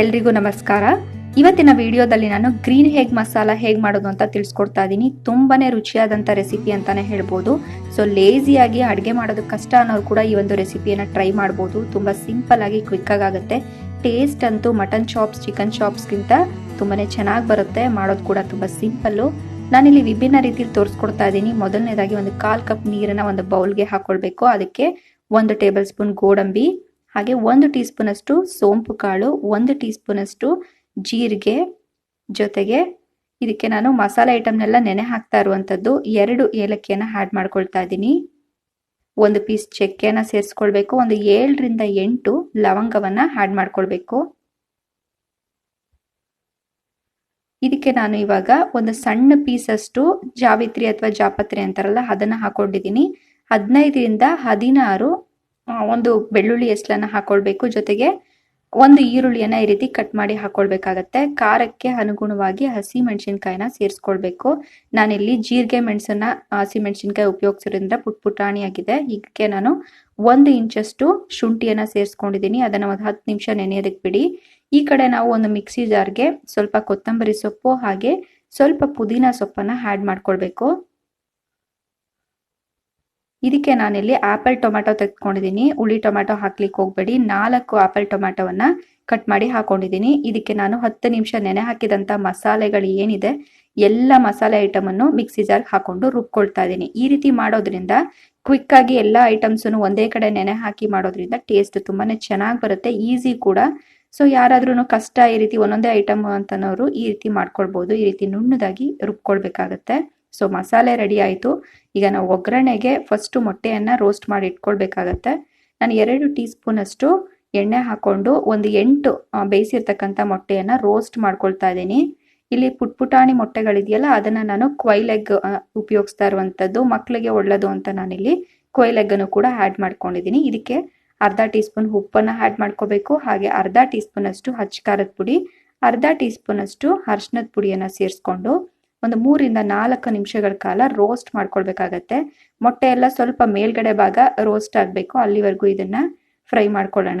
ಎಲ್ರಿಗೂ ನಮಸ್ಕಾರ. ಇವತ್ತಿನ ವಿಡಿಯೋದಲ್ಲಿ ನಾನು ಗ್ರೀನ್ ಎಗ್ ಮಸಾಲ ಹೇಗೆ ಮಾಡೋದು ಅಂತ ತಿಳಿಸ್ಕೊಡ್ತಾ ಇದ್ದೀನಿ. ತುಂಬಾನೇ ರುಚಿಯಾದಂಥ ರೆಸಿಪಿ ಅಂತಾನೆ ಹೇಳ್ಬೋದು. ಸೊ ಲೇಸಿಯಾಗಿ ಅಡುಗೆ ಮಾಡೋದು ಕಷ್ಟ ಅನ್ನೋರು ಕೂಡ ಈ ಒಂದು ರೆಸಿಪಿಯನ್ನು ಟ್ರೈ ಮಾಡ್ಬೋದು. ತುಂಬ ಸಿಂಪಲ್ ಆಗಿ ಕ್ವಿಕ್ ಆಗುತ್ತೆ. ಟೇಸ್ಟ್ ಅಂತೂ ಮಟನ್ ಚಾಪ್ಸ್, ಚಿಕನ್ ಚಾಪ್ಸ್ಗಿಂತ ತುಂಬಾನೇ ಚೆನ್ನಾಗಿ ಬರುತ್ತೆ. ಮಾಡೋದು ಕೂಡ ತುಂಬ ಸಿಂಪಲ್ಲು. ನಾನಿಲ್ಲಿ ವಿಭಿನ್ನ ರೀತಿಯಲ್ಲಿ ತೋರಿಸ್ಕೊಡ್ತಾ ಇದ್ದೀನಿ. ಮೊದಲನೇದಾಗಿ ಒಂದು 1/4 ಕಪ್ ನೀರನ್ನ ಒಂದು ಬೌಲ್ಗೆ ಹಾಕೊಳ್ಬೇಕು. ಅದಕ್ಕೆ 1 ಟೇಬಲ್ ಸ್ಪೂನ್ ಗೋಡಂಬಿ, ಹಾಗೆ 1 ಟೀ ಸ್ಪೂನ್ ಅಷ್ಟು ಸೋಂಪು ಕಾಳು, 1 ಟೀ ಸ್ಪೂನ್ ಅಷ್ಟು ಜೀರಿಗೆ, ಜೊತೆಗೆ ಇದಕ್ಕೆ ನಾನು ಮಸಾಲೆ ಐಟಮ್ನೆಲ್ಲ ನೆನೆ ಹಾಕ್ತಾ ಇರುವಂಥದ್ದು 2 ಏಲಕ್ಕಿಯನ್ನು ಆ್ಯಡ್ ಮಾಡ್ಕೊಳ್ತಾ ಇದ್ದೀನಿ. 1 ಪೀಸ್ ಚಕ್ಕೆನ ಸೇರಿಸ್ಕೊಳ್ಬೇಕು. ಒಂದು 7 ರಿಂದ 8 ಲವಂಗವನ್ನ ಆ್ಯಡ್ ಮಾಡ್ಕೊಳ್ಬೇಕು. ಇದಕ್ಕೆ ನಾನು ಇವಾಗ ಒಂದು ಸಣ್ಣ ಪೀಸ್ ಅಷ್ಟು ಜಾವಿತ್ರಿ ಅಥವಾ ಜಾಪತ್ರೆ ಅಂತಾರಲ್ಲ ಅದನ್ನ ಹಾಕೊಂಡಿದ್ದೀನಿ. 15 ರಿಂದ 16 ಒಂದು ಬೆಳ್ಳುಳ್ಳಿ ಎಸ್ಲನ್ನ ಹಾಕೊಳ್ಬೇಕು. ಜೊತೆಗೆ 1 ಈರುಳ್ಳಿಯನ್ನ ಈ ರೀತಿ ಕಟ್ ಮಾಡಿ ಹಾಕೊಳ್ಬೇಕಾಗತ್ತೆ. ಖಾರಕ್ಕೆ ಅನುಗುಣವಾಗಿ ಹಸಿ ಮೆಣಸಿನ್ಕಾಯಿನ ಸೇರಿಸ್ಕೊಳ್ಬೇಕು. ನಾನಿಲ್ಲಿ ಜೀರಿಗೆ ಮೆಣಸನ್ನ ಹಸಿ ಮೆಣಸಿನ್ಕಾಯಿ ಉಪಯೋಗಿಸೋದ್ರಿಂದ ಪುಟಾಣಿಯಾಗಿದೆ. ಹೀಗೆ ನಾನು 1 ಇಂಚಷ್ಟು ಶುಂಠಿಯನ್ನ ಸೇರಿಸ್ಕೊಂಡಿದ್ದೀನಿ. ಅದನ್ನ ಒಂದು 10 ನಿಮಿಷ ನೆನೆಯೋದಕ್ಕೆ ಬಿಡಿ. ಈ ಕಡೆ ನಾವು ಒಂದು ಮಿಕ್ಸಿ ಜಾರ್ಗೆ ಸ್ವಲ್ಪ ಕೊತ್ತಂಬರಿ ಸೊಪ್ಪು ಹಾಗೆ ಸ್ವಲ್ಪ ಪುದೀನ ಸೊಪ್ಪನ್ನ ಆ್ಯಡ್ ಮಾಡ್ಕೊಳ್ಬೇಕು. ಇದಕ್ಕೆ ನಾನಿಲ್ಲಿ ಆಪಲ್ ಟೊಮ್ಯಾಟೊ ತೆಗೆದುಕೊಂಡಿದ್ದೀನಿ. ಹುಳಿ ಟೊಮ್ಯಾಟೊ ಹಾಕ್ಲಿಕ್ಕೆ ಹೋಗ್ಬೇಡಿ. 4 ಆಪಲ್ ಟೊಮ್ಯಾಟೊವನ್ನ ಕಟ್ ಮಾಡಿ ಹಾಕೊಂಡಿದ್ದೀನಿ. ಇದಕ್ಕೆ ನಾನು 10 ನಿಮಿಷ ನೆನೆ ಹಾಕಿದಂತ ಮಸಾಲೆಗಳು ಏನಿದೆ ಎಲ್ಲ ಮಸಾಲೆ ಐಟಮ್ ಅನ್ನು ಮಿಕ್ಸಿ ಜಾರ್ಗೆ ಹಾಕೊಂಡು ರುಬ್ಕೊಳ್ತಾ ಇದ್ದೀನಿ. ಈ ರೀತಿ ಮಾಡೋದ್ರಿಂದ ಕ್ವಿಕ್ ಆಗಿ ಎಲ್ಲ ಐಟಮ್ಸ್ ಒಂದೇ ಕಡೆ ನೆನೆ ಹಾಕಿ ಮಾಡೋದ್ರಿಂದ ಟೇಸ್ಟ್ ತುಂಬಾನೇ ಚೆನ್ನಾಗಿ ಬರುತ್ತೆ. ಈಸಿ ಕೂಡ. ಸೊ ಯಾರಾದ್ರೂ ಕಷ್ಟ ಈ ರೀತಿ ಒಂದೊಂದೇ ಐಟಮ್ ಅಂತನೋರು ಈ ರೀತಿ ಮಾಡ್ಕೊಳ್ಬಹುದು. ಈ ರೀತಿ ನುಣ್ಣದಾಗಿ ರುಬ್ಕೊಳ್ಬೇಕಾಗತ್ತೆ. ಸೊ ಮಸಾಲೆ ರೆಡಿ ಆಯಿತು. ಈಗ ನಾವು ಒಗ್ಗರಣೆಗೆ ಫಸ್ಟ್ ಮೊಟ್ಟೆಯನ್ನ ರೋಸ್ಟ್ ಮಾಡಿ ಇಟ್ಕೊಳ್ಬೇಕಾಗತ್ತೆ. ನಾನು 2 ಟೀ ಸ್ಪೂನ್ ಅಷ್ಟು ಎಣ್ಣೆ ಹಾಕೊಂಡು ಒಂದು 8 ಬೇಯಿಸಿರ್ತಕ್ಕಂಥ ಮೊಟ್ಟೆಯನ್ನ ರೋಸ್ಟ್ ಮಾಡ್ಕೊಳ್ತಾ ಇದ್ದೀನಿ. ಇಲ್ಲಿ ಪುಟಾಣಿ ಮೊಟ್ಟೆಗಳಿದೆಯಲ್ಲ ಅದನ್ನ ನಾನು ಕ್ವೈಲ್ ಎಗ್ ಉಪಯೋಗಿಸ್ತಾ ಇರುವಂತದ್ದು. ಮಕ್ಕಳಿಗೆ ಒಳ್ಳೇದು ಅಂತ ನಾನಿಲ್ಲಿ ಕ್ವೈಲ್ ಎಗ್ ಅನ್ನು ಕೂಡ ಆ್ಯಡ್ ಮಾಡ್ಕೊಂಡಿದ್ದೀನಿ. ಇದಕ್ಕೆ ಅರ್ಧ ಟೀ ಸ್ಪೂನ್ ಉಪ್ಪನ್ನ ಆ್ಯಡ್ ಮಾಡ್ಕೋಬೇಕು. ಹಾಗೆ ಅರ್ಧ ಟೀ ಸ್ಪೂನ್ ಅಷ್ಟು ಹಚ್ಚ ಖಾರದ ಪುಡಿ, ಅರ್ಧ ಟೀ ಸ್ಪೂನ್ ಅಷ್ಟು ಅರಿಶಿನದ ಪುಡಿಯನ್ನ ಸೇರಿಸ್ಕೊಂಡು ಒಂದು 3 ರಿಂದ 4 ನಿಮಿಷಗಳ ಕಾಲ ರೋಸ್ಟ್ ಮಾಡ್ಕೊಳ್ಬೇಕಾಗತ್ತೆ. ಮೊಟ್ಟೆ ಎಲ್ಲ ಸ್ವಲ್ಪ ಮೇಲ್ಗಡೆ ಭಾಗ ರೋಸ್ಟ್ ಆಗಬೇಕು. ಅಲ್ಲಿವರೆಗೂ ಇದನ್ನ ಫ್ರೈ ಮಾಡ್ಕೊಳ್ಳೋಣ.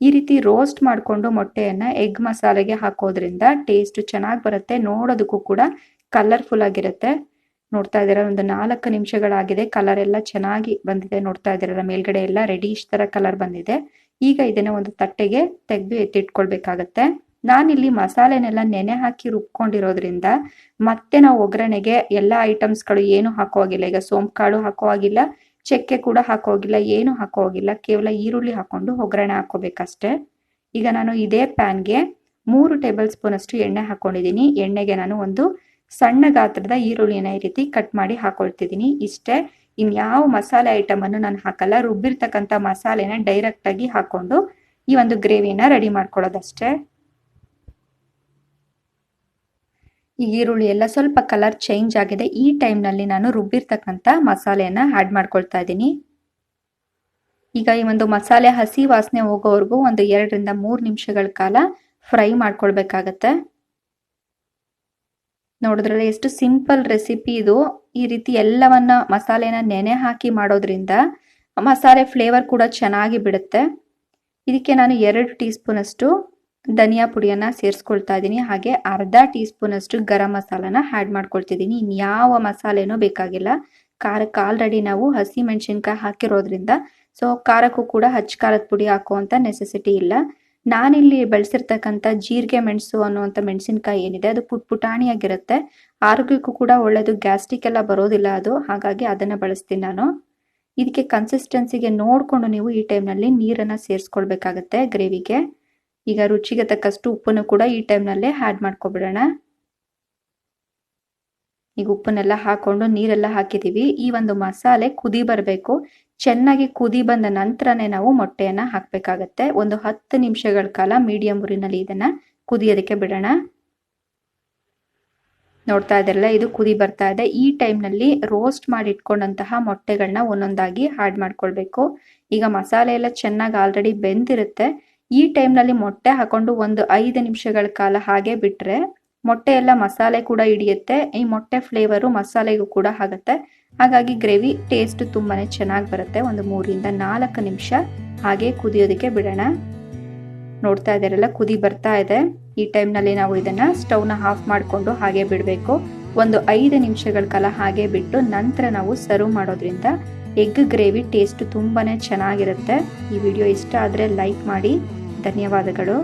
ಈ ರೀತಿ ರೋಸ್ಟ್ ಮಾಡಿಕೊಂಡು ಮೊಟ್ಟೆಯನ್ನ ಎಗ್ ಮಸಾಲೆಗೆ ಹಾಕೋದ್ರಿಂದ ಟೇಸ್ಟ್ ಚೆನ್ನಾಗಿ ಬರುತ್ತೆ. ನೋಡೋದಕ್ಕೂ ಕೂಡ ಕಲರ್ಫುಲ್ ಆಗಿರುತ್ತೆ. ನೋಡ್ತಾ ಇದ್ದೀರಾ, ಒಂದು 4 ನಿಮಿಷಗಳಾಗಿದೆ. ಕಲರ್ ಎಲ್ಲ ಚೆನ್ನಾಗಿ ಬಂದಿದೆ. ನೋಡ್ತಾ ಇದ್ದೀರಲ್ಲ, ಮೇಲ್ಗಡೆ ಎಲ್ಲ ರೆಡಿಶ್ ತರ ಕಲರ್ ಬಂದಿದೆ. ಈಗ ಇದನ್ನ ಒಂದು ತಟ್ಟೆಗೆ ತೆಗೆದು ಎತ್ತಿಟ್ಕೊಳ್ಬೇಕಾಗತ್ತೆ. ನಾನಿಲ್ಲಿ ಮಸಾಲೆನೆಲ್ಲ ನೆನೆ ಹಾಕಿ ರುಬ್ಕೊಂಡಿರೋದ್ರಿಂದ ಮತ್ತೆ ನಾವು ಒಗ್ಗರಣೆಗೆ ಎಲ್ಲ ಐಟಮ್ಸ್ಗಳು ಏನು ಹಾಕೋ ಹಾಗಿಲ್ಲ. ಈಗ ಸೋಂಪು ಕಾಳು ಹಾಕೋ ಹಾಗಿಲ್ಲ, ಚಕ್ಕೆ ಕೂಡ ಹಾಕೋ ಹಾಗಿಲ್ಲ, ಏನು ಹಾಕೋ ಹಾಗಿಲ್ಲ. ಕೇವಲ ಈರುಳ್ಳಿ ಹಾಕೊಂಡು ಒಗ್ಗರಣೆ ಹಾಕೋಬೇಕಷ್ಟೇ. ಈಗ ನಾನು ಇದೇ ಪ್ಯಾನ್ಗೆ 3 ಟೇಬಲ್ ಸ್ಪೂನ್ ಅಷ್ಟು ಎಣ್ಣೆ ಹಾಕೊಂಡಿದ್ದೀನಿ. ಎಣ್ಣೆಗೆ ನಾನು ಒಂದು ಸಣ್ಣ ಗಾತ್ರದ ಈರುಳ್ಳಿನ ಈ ರೀತಿ ಕಟ್ ಮಾಡಿ ಹಾಕೊಳ್ತಿದ್ದೀನಿ. ಇಷ್ಟೇ, ಇನ್ಯಾವ ಮಸಾಲೆ ಐಟಮ್ ಅನ್ನು ನಾನು ಹಾಕಲ್ಲ. ರುಬ್ಬಿರ್ತಕ್ಕಂಥ ಮಸಾಲೆನ ಡೈರೆಕ್ಟ್ ಆಗಿ ಹಾಕೊಂಡು ಈ ಒಂದು ಗ್ರೇವಿನ ರೆಡಿ ಮಾಡ್ಕೊಳ್ಳೋದಷ್ಟೇ. ಈ ಈರುಳ್ಳಿ ಎಲ್ಲ ಸ್ವಲ್ಪ ಕಲರ್ ಚೇಂಜ್ ಆಗಿದೆ. ಈ ಟೈಮ್ನಲ್ಲಿ ನಾನು ರುಬ್ಬಿರ್ತಕ್ಕಂಥ ಮಸಾಲೆಯನ್ನ ಆ್ಯಡ್ ಮಾಡ್ಕೊಳ್ತಾ ಇದ್ದೀನಿ. ಈಗ ಈ ಒಂದು ಮಸಾಲೆ ಹಸಿ ವಾಸನೆ ಹೋಗೋವರೆಗೂ ಒಂದು 2 ರಿಂದ 3 ನಿಮಿಷಗಳ ಕಾಲ ಫ್ರೈ ಮಾಡ್ಕೊಳ್ಬೇಕಾಗತ್ತೆ. ನೋಡಿದ್ರಲ್ಲ ಎಷ್ಟು ಸಿಂಪಲ್ ರೆಸಿಪಿ ಇದು. ಈ ರೀತಿ ಎಲ್ಲವನ್ನ ಮಸಾಲೆನ ನೆನೆ ಹಾಕಿ ಮಾಡೋದ್ರಿಂದ ಮಸಾಲೆ ಫ್ಲೇವರ್ ಕೂಡ ಚೆನ್ನಾಗಿ ಬಿಡುತ್ತೆ. ಇದಕ್ಕೆ ನಾನು 2 ಟೀ ಸ್ಪೂನ್ ಅಷ್ಟು ಧನಿಯಾ ಪುಡಿಯನ್ನ ಸೇರಿಸ್ಕೊಳ್ತಾ ಇದ್ದೀನಿ. ಹಾಗೆ ಅರ್ಧ ಟೀ ಸ್ಪೂನ್ ಅಷ್ಟು ಗರಂ ಮಸಾಲಾನ ಆ್ಯಡ್ ಮಾಡ್ಕೊಳ್ತಿದ್ದೀನಿ. ಇನ್ಯಾವ ಮಸಾಲೆನೂ ಬೇಕಾಗಿಲ್ಲ. ಖಾರಕ್ಕೆ ಆಲ್ರೆಡಿ ನಾವು ಹಸಿ ಮೆಣಸಿನ್ಕಾಯಿ ಹಾಕಿರೋದ್ರಿಂದ ಸೊ ಖಾರಕ್ಕೂ ಕೂಡ ಹಚ್ಚ ಖಾರದ ಪುಡಿ ಹಾಕುವಂತ ನೆಸೆಸಿಟಿ ಇಲ್ಲ. ನಾನಿಲ್ಲಿ ಬೆಳೆಸಿರ್ತಕ್ಕಂಥ ಜೀರಿಗೆ ಮೆಣಸು ಅನ್ನುವಂಥ ಮೆಣಸಿನ್ಕಾಯಿ ಏನಿದೆ ಅದು ಪುಟಾಣಿಯಾಗಿರುತ್ತೆ. ಆರೋಗ್ಯಕ್ಕೂ ಕೂಡ ಒಳ್ಳೆಯದು. ಗ್ಯಾಸ್ಟ್ರಿಕ್ ಎಲ್ಲ ಬರೋದಿಲ್ಲ ಅದು. ಹಾಗಾಗಿ ಅದನ್ನ ಬಳಸ್ತೀನಿ ನಾನು. ಇದಕ್ಕೆ ಕನ್ಸಿಸ್ಟೆನ್ಸಿಗೆ ನೋಡಿಕೊಂಡು ನೀವು ಈ ಟೈಮ್ನಲ್ಲಿ ನೀರನ್ನ ಸೇರಿಸ್ಕೊಳ್ಬೇಕಾಗತ್ತೆ ಗ್ರೇವಿಗೆ. ಈಗ ರುಚಿಗೆ ತಕ್ಕಷ್ಟು ಉಪ್ಪನ್ನು ಕೂಡ ಈ ಟೈಮ್ನಲ್ಲೇ ಆ್ಯಡ್ ಮಾಡ್ಕೊಬಿಡೋಣ. ಈಗ ಉಪ್ಪನ್ನೆಲ್ಲ ಹಾಕೊಂಡು ನೀರೆಲ್ಲ ಹಾಕಿದೀವಿ. ಈ ಒಂದು ಮಸಾಲೆ ಕುದಿ ಬರಬೇಕು. ಚೆನ್ನಾಗಿ ಕುದಿ ಬಂದ ನಂತರನೇ ನಾವು ಮೊಟ್ಟೆಯನ್ನ ಹಾಕ್ಬೇಕಾಗತ್ತೆ. ಒಂದು 10 ನಿಮಿಷಗಳ ಕಾಲ ಮೀಡಿಯಂ ಉರಿನಲ್ಲಿ ಇದನ್ನ ಕುದಿಯೋದಕ್ಕೆ ಬಿಡೋಣ. ನೋಡ್ತಾ ಇದ್ರಲ್ಲ, ಇದು ಕುದಿ ಬರ್ತಾ ಇದೆ. ಈ ಟೈಮ್ನಲ್ಲಿ ರೋಸ್ಟ್ ಮಾಡಿ ಇಟ್ಕೊಂಡಂತಹ ಮೊಟ್ಟೆಗಳನ್ನ ಒಂದೊಂದಾಗಿ ಆ್ಯಡ್ ಮಾಡ್ಕೊಳ್ಬೇಕು. ಈಗ ಮಸಾಲೆ ಎಲ್ಲ ಚೆನ್ನಾಗಿ ಆಲ್ರೆಡಿ ಬೆಂದಿರುತ್ತೆ. ಈ ಟೈಮ್ನಲ್ಲಿ ಮೊಟ್ಟೆ ಹಾಕೊಂಡು ಒಂದು 5 ನಿಮಿಷಗಳ ಕಾಲ ಹಾಗೆ ಬಿಟ್ರೆ ಮೊಟ್ಟೆ ಎಲ್ಲ ಮಸಾಲೆ ಕೂಡ ಹಿಡಿಯುತ್ತೆ. ಈ ಮೊಟ್ಟೆ ಫ್ಲೇವರು ಮಸಾಲೆಗೂ ಕೂಡ ಆಗುತ್ತೆ. ಹಾಗಾಗಿ ಗ್ರೇವಿ ಟೇಸ್ಟ್ ತುಂಬಾನೇ ಚೆನ್ನಾಗಿ ಬರುತ್ತೆ. ಒಂದು 3 ರಿಂದ 4 ನಿಮಿಷ ಹಾಗೆ ಕುದಿಯೋದಕ್ಕೆ ಬಿಡೋಣ. ನೋಡ್ತಾ ಇದ್ದಾರಲ್ಲ, ಕುದಿ ಬರ್ತಾ ಇದೆ. ಈ ಟೈಮ್ನಲ್ಲಿ ನಾವು ಇದನ್ನ ಸ್ಟವ್ನ ಆಫ್ ಮಾಡಿಕೊಂಡು ಹಾಗೆ ಬಿಡಬೇಕು. ಒಂದು 5 ನಿಮಿಷಗಳ ಕಾಲ ಹಾಗೆ ಬಿಟ್ಟು ನಂತರ ನಾವು ಸರ್ವ್ ಮಾಡೋದ್ರಿಂದ ಎಗ್ ಗ್ರೇವಿ ಟೇಸ್ಟ್ ತುಂಬಾನೇ ಚೆನ್ನಾಗಿರುತ್ತೆ. ಈ ವಿಡಿಯೋ ಇಷ್ಟ ಆದರೆ ಲೈಕ್ ಮಾಡಿ. ಧನ್ಯವಾದಗಳು.